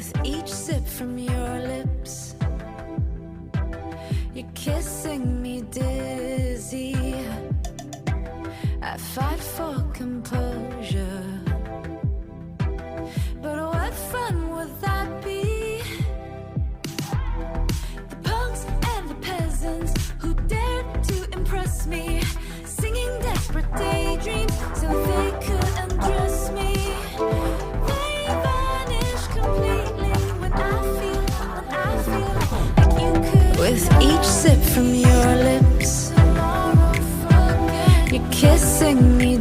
With each sip from your lips, you're kissing me dizzy. I fight for composure, but what fun would that be? The punks and the peasants who dared to impress me, singing desperate daydreams so they could undress me. They vanish completely when I feel like you could. With each sip from your lips, you're kissing me